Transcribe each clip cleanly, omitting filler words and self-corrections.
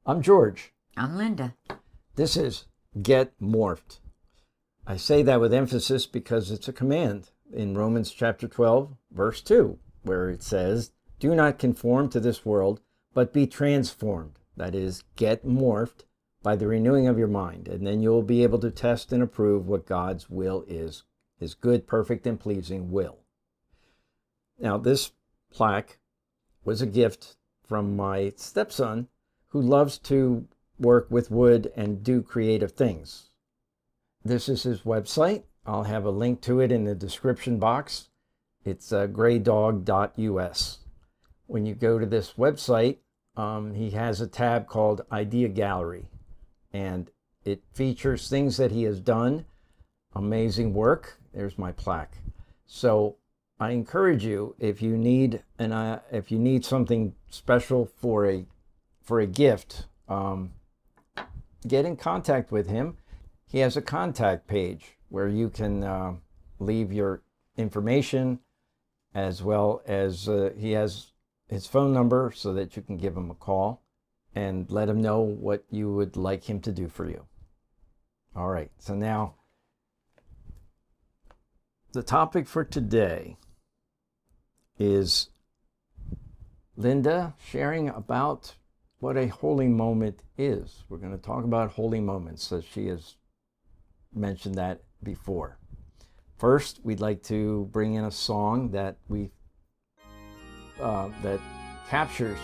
I'm George. I'm Linda. This is Get Morphed. I say that with emphasis because it's a command in Romans chapter 12, verse 2, where it says, "Do not conform to this world, but be transformed." That is, get morphed by the renewing of your mind. And then you'll be able to test and approve what God's will is, his good, perfect, and pleasing will. Now, this plaque was a gift from my stepson, who loves to work with wood and do creative things. This is his website. I'll have a link to it in the description box. It's graydog.us. When you go to this website, he has a tab called Idea Gallery, and it features things that he has done. Amazing work. There's my plaque. So I encourage you, if you need something special for a gift, get in contact with him. He has a contact page where you can leave your information, as well as he has his phone number so that you can give him a call and let him know what you would like him to do for you. All right, so now the topic for today is Linda sharing about what a holy moment is. We're going to talk about holy moments, as she has mentioned that before. First, we'd like to bring in a song that that captures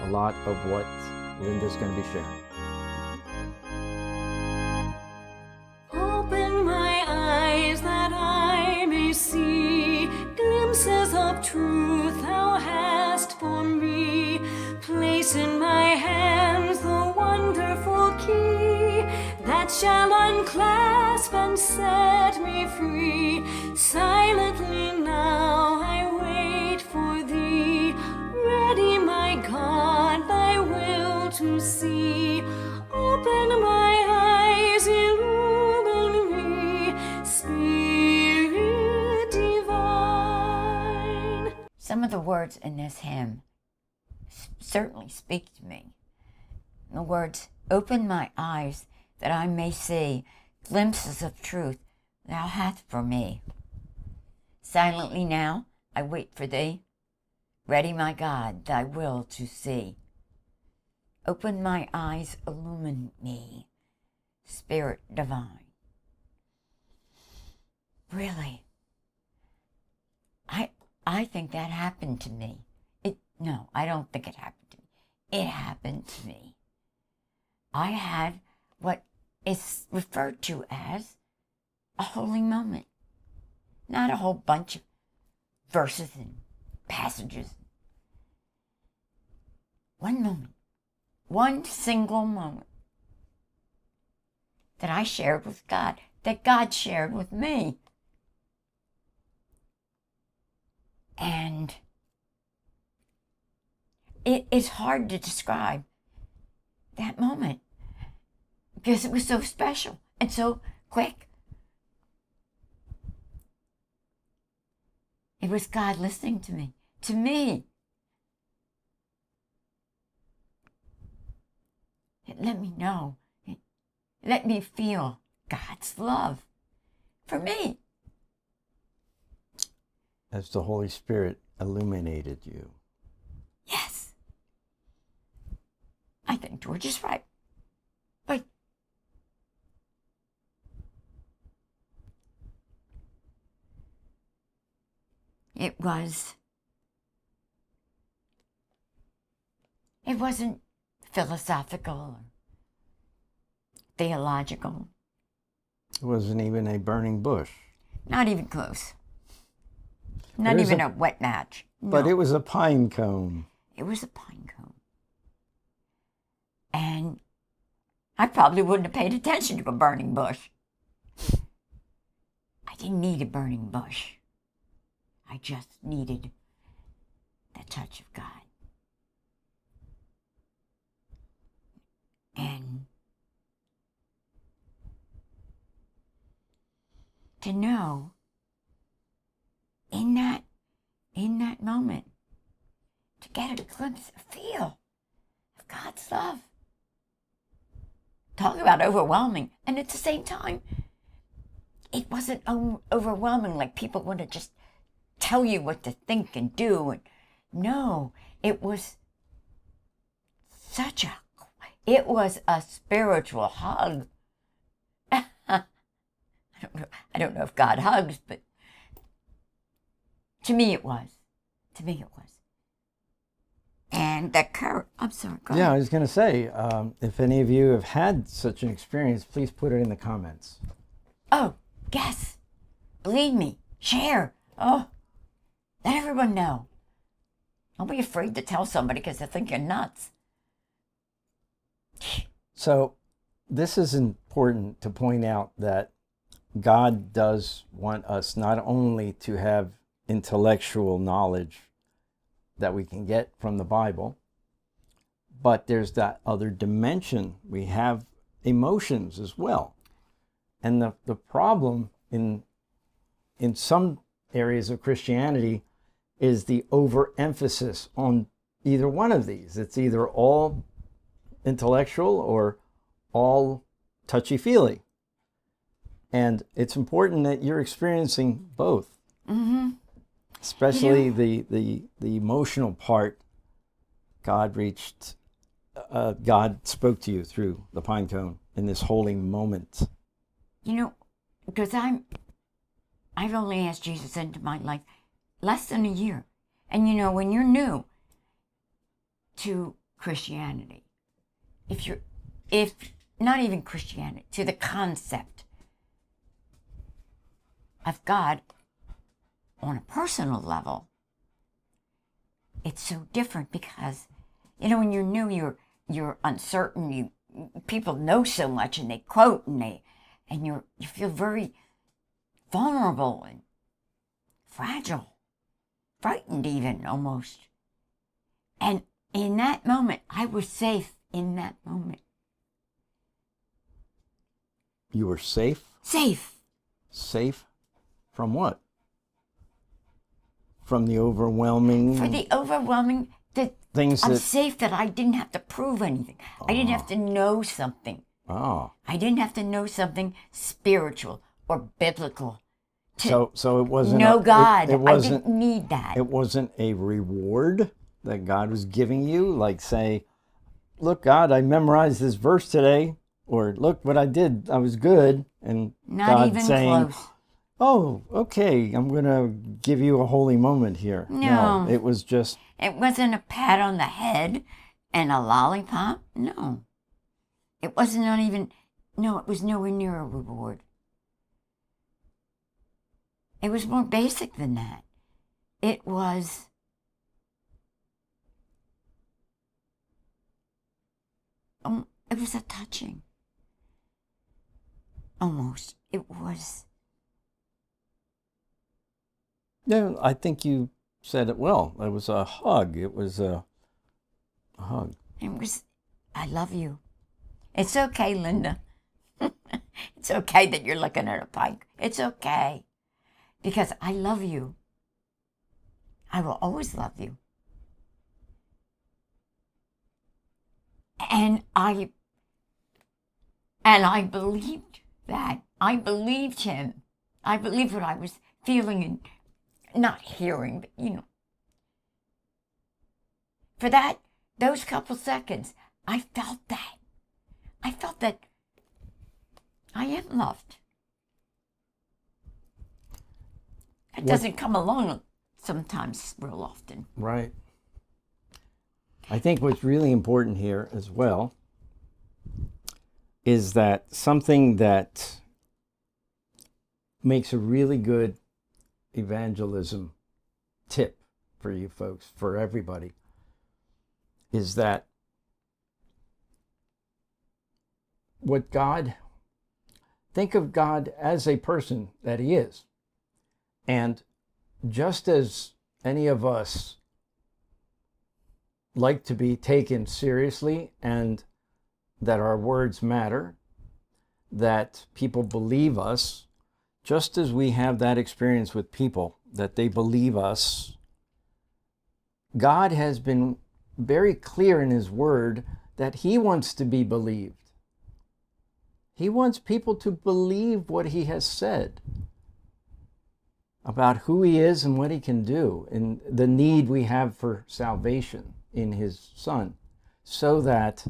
a lot of what Linda's going to be sharing. Open my eyes that I may see glimpses of truth thou hast for me. Place in my hands the wonderful key that shall unclasp and set me free. Silently now I wait for thee, ready, my God, thy will to see. Open my eyes, illumine me, Spirit divine. Some of the words in this hymn certainly speak to me. The words, "Open my eyes that I may see glimpses of truth thou hast for me. Silently now I wait for thee, ready, my God, thy will to see. Open my eyes, illumine me, Spirit divine." Really, I think that happened to me. No, I don't think it happened to me. It happened to me. I had what is referred to as a holy moment. Not a whole bunch of verses and passages. One moment. One single moment that I shared with God, that God shared with me. And it's hard to describe that moment because it was so special and so quick. It was God listening to me. It let me know. It let me feel God's love for me. As the Holy Spirit illuminated you. Yes. I think George is right. But it wasn't philosophical or theological. It wasn't even a burning bush. Not even close. Not even a wet match. But No. it was a pine cone. It was a pine cone. And I probably wouldn't have paid attention to a burning bush. I didn't need a burning bush. I just needed the touch of God. And to know in that moment, to get a glimpse, a feel of God's love talk about overwhelming. And at the same time, it wasn't overwhelming like people want to just tell you what to think and do. And no, it was it was a spiritual hug. I don't know if God hugs, but to me it was. And I'm sorry, go ahead. Yeah, I was going to say, if any of you have had such an experience, please put it in the comments. Oh, yes. Believe me. Share. Oh, let everyone know. Don't be afraid to tell somebody because they think you're nuts. So this is important to point out, that God does want us not only to have intellectual knowledge that we can get from the Bible, but there's that other dimension. We have emotions as well. And the problem in some areas of Christianity is the overemphasis on either one of these. It's either all intellectual or all touchy-feely. And it's important that you're experiencing both. Mm-hmm. Especially the emotional part. God spoke to you through the pine cone in this holy moment. Because I've only asked Jesus into my life less than a year. And when you're new to Christianity, if not even Christianity, to the concept of God on a personal level, it's so different because, when you're new, you're uncertain. People know so much and they quote and you feel very vulnerable and fragile, frightened even almost. And in that moment, I was safe in that moment. You were safe? Safe. Safe from what? From the overwhelming... For the overwhelming... things I'm safe that I didn't have to prove anything. I didn't have to know something. Oh. I didn't have to know something spiritual or biblical. So it wasn't... God. It wasn't, I didn't need that. It wasn't a reward that God was giving you? Like, say, look, God, I memorized this verse today. Or, look what I did. I was good. And Not God even saying... close. Oh, okay, I'm going to give you a holy moment here. No. It was just... It wasn't a pat on the head and a lollipop. No. It wasn't not even... No, it was nowhere near a reward. It was more basic than that. It was... it was a touching. Almost. It was... Yeah, I think you said it well. It was a hug. It was a hug. It was, I love you. It's okay, Linda. It's okay that you're looking at a pike. It's okay. Because I love you. I will always love you. And I believed that. I believed him. I believed what I was feeling and not hearing, but for those couple seconds, I felt that. I felt that I am loved. It doesn't come along sometimes real often. Right. I think what's really important here as well is that something that makes a really good evangelism tip for you folks, for everybody, is that think of God as a person that he is. And just as any of us like to be taken seriously and that our words matter, that people believe us, just as we have that experience with people, that they believe us, God has been very clear in his word that he wants to be believed. He wants people to believe what he has said about who he is and what he can do, and the need we have for salvation in his Son, so that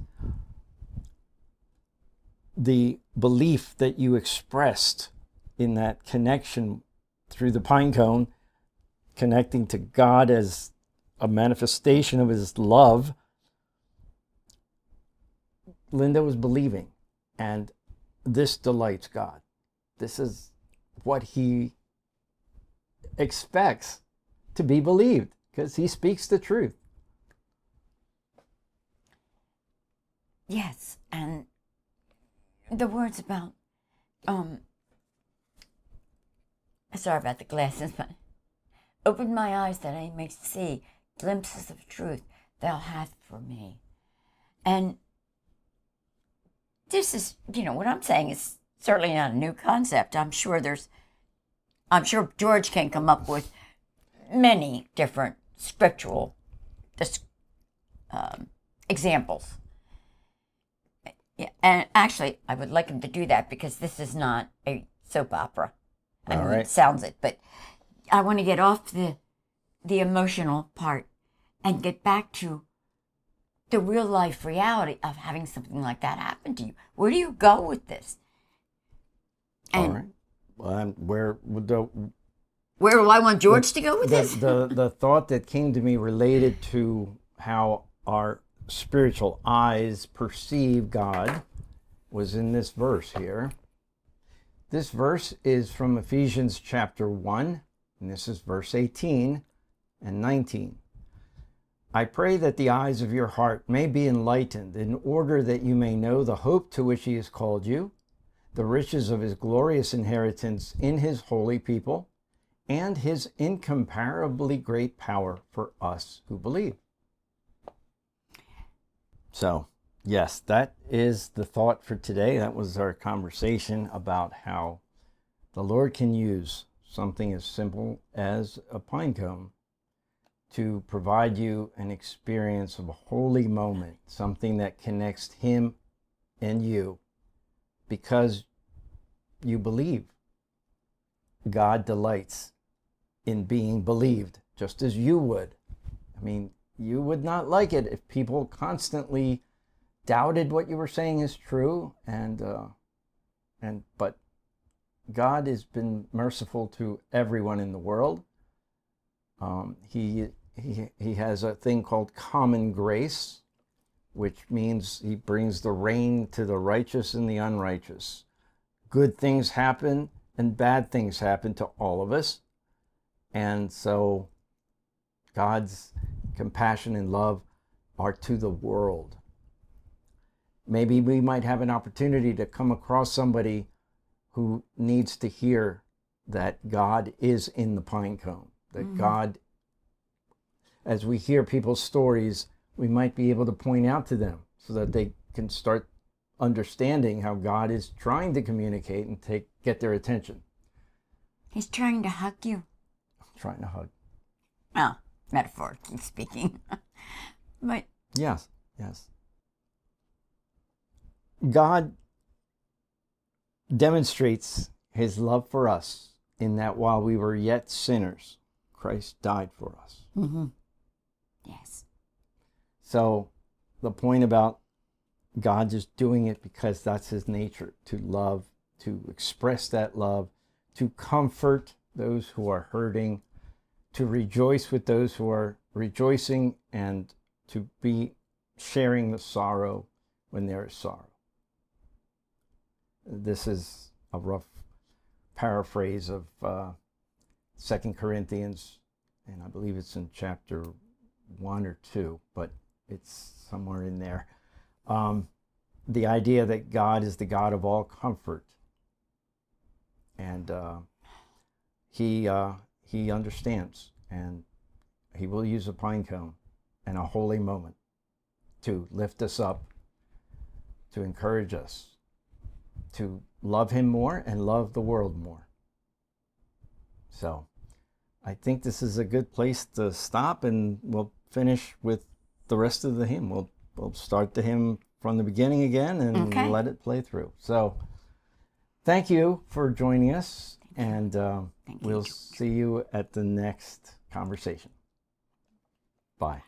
the belief that you expressed in that connection through the pine cone, connecting to God as a manifestation of his love, Linda was believing, and this delights God. This is what he expects to be believed, because he speaks the truth. Yes, and the words about, sorry about the glasses, but open my eyes that I may see glimpses of truth thou hast for me. And this is, what I'm saying is certainly not a new concept. I'm sure George can come up with many different scriptural examples. Yeah, and actually, I would like him to do that, because this is not a soap opera. I mean, right. It sounds it, but I want to get off the emotional part and get back to the real life reality of having something like that happen to you. Where do you go with this? And all right. Well, where do I want George to go with this? The thought that came to me related to how our spiritual eyes perceive God was in this verse here. This verse is from Ephesians chapter 1, and this is verse 18 and 19. I pray that the eyes of your heart may be enlightened, in order that you may know the hope to which he has called you, the riches of his glorious inheritance in his holy people, and his incomparably great power for us who believe. So, yes, that is the thought for today. That was our conversation about how the Lord can use something as simple as a pine cone to provide you an experience of a holy moment, something that connects him and you, because you believe. God delights in being believed, just as you would. I mean, you would not like it if people constantly doubted what you were saying is true, but God has been merciful to everyone in the world. He has a thing called common grace, which means he brings the rain to the righteous and the unrighteous. Good things happen and bad things happen to all of us. And so God's compassion and love are to the world. Maybe we might have an opportunity to come across somebody who needs to hear that God is in the pine cone, that God, as we hear people's stories, we might be able to point out to them so that they can start understanding how God is trying to communicate and get their attention. He's trying to hug you. Trying to hug. Well, metaphorically speaking. But yes. God demonstrates his love for us in that while we were yet sinners, Christ died for us. Mm-hmm. Yes. So the point about God just doing it because that's his nature, to love, to express that love, to comfort those who are hurting, to rejoice with those who are rejoicing, and to be sharing the sorrow when there is sorrow. This is a rough paraphrase of 2 Corinthians, and I believe it's in chapter 1 or 2, but it's somewhere in there. The idea that God is the God of all comfort, and he understands, and he will use a pine cone and a holy moment to lift us up, to encourage us, to love him more and love the world more. So I think this is a good place to stop, and we'll finish with the rest of the hymn. We'll start the hymn from the beginning again and let it play through. So thank you for joining us, and Thank you, we'll George. see you at the next conversation. Bye.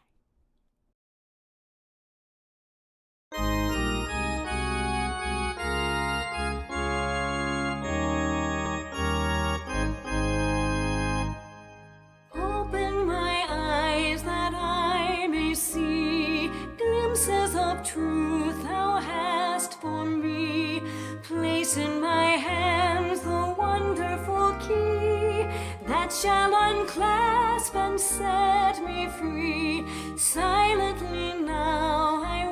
Open my eyes that I may see glimpses of truth thou hast for me. Place in my hands the wonderful key that shall unclasp and set me free. Silently now I